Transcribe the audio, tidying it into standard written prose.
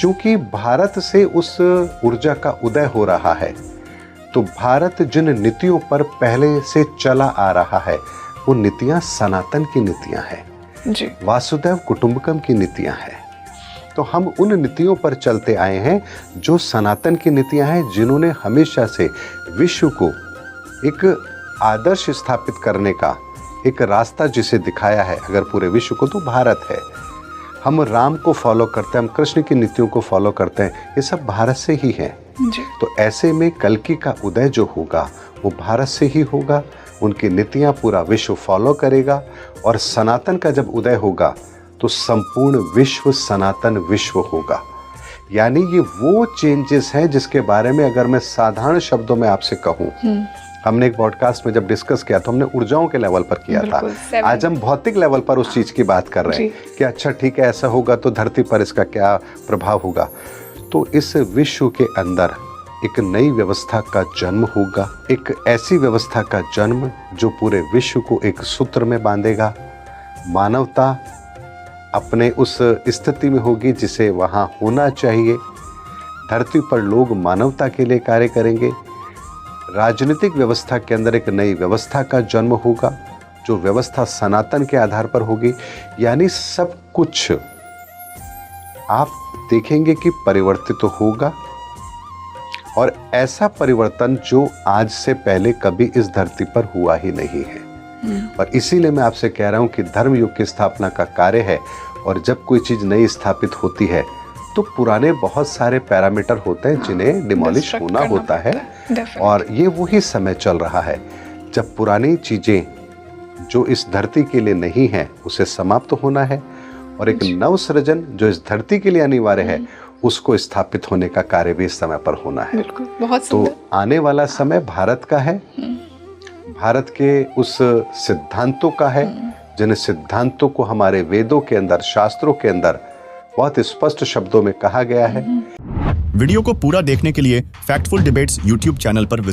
चूंकि भारत से उस ऊर्जा का उदय हो रहा है, तो भारत जिन नीतियों पर पहले से चला आ रहा है वो नीतियां सनातन की नीतियां हैं जी। वासुदेव कुटुंबकम की नीतियां हैं। तो हम उन नीतियों पर चलते आए हैं जो सनातन की नीतियां हैं, जिन्होंने हमेशा से विश्व को एक आदर्श स्थापित करने का एक रास्ता जिसे दिखाया है, अगर पूरे विश्व को, तो भारत है। हम राम को फॉलो करते हैं, हम कृष्ण की नीतियों को फॉलो करते हैं, ये सब भारत से ही है जी। तो ऐसे में कल्कि का उदय जो होगा वो भारत से ही होगा। उनकी नीतियां पूरा विश्व फॉलो करेगा और सनातन का जब उदय होगा तो संपूर्ण विश्व सनातन विश्व होगा। यानी ये वो चेंजेस हैं जिसके बारे में अगर मैं साधारण शब्दों में आपसे कहूं, हमने एक पॉडकास्ट में जब डिस्कस किया तो हमने ऊर्जाओं के लेवल पर किया था। आज हम भौतिक लेवल पर उस चीज की बात कर रहे हैं कि अच्छा ठीक है, ऐसा होगा तो धरती पर इसका क्या प्रभाव होगा। तो इस विश्व के अंदर एक नई व्यवस्था का जन्म होगा, एक ऐसी व्यवस्था का जन्म जो पूरे विश्व को एक सूत्र में बांधेगा। मानवता अपने उस स्थिति में होगी जिसे वहाँ होना चाहिए। धरती पर लोग मानवता के लिए कार्य करेंगे। राजनीतिक व्यवस्था के अंदर एक नई व्यवस्था का जन्म होगा, जो व्यवस्था सनातन के आधार पर होगी। यानी सब कुछ आप देखेंगे कि परिवर्तित तो होगा, और ऐसा परिवर्तन जो आज से पहले कभी इस धरती पर हुआ ही नहीं है। और इसीलिए मैं आपसे कह रहा हूं कि धर्म युग की स्थापना का कार्य है, और जब कोई चीज नई स्थापित होती है तो पुराने बहुत सारे पैरामीटर होते हैं जिन्हें डिमोलिश होना होता है। और ये वही समय चल रहा है जब पुरानी चीजें जो इस धरती के लिए नहीं है उसे समाप्त होना है, और एक नव सृजन जो इस धरती के लिए अनिवार्य है उसको स्थापित होने का कार्य भी इस समय पर होना है। बिल्कुल, बहुत तो आने वाला समय भारत का है, भारत के उस सिद्धांतों का है जिन सिद्धांतों को हमारे वेदों के अंदर, शास्त्रों के अंदर बहुत स्पष्ट शब्दों में कहा गया है। वीडियो को पूरा देखने के लिए फैक्टफुल डिबेट्स यूट्यूब चैनल पर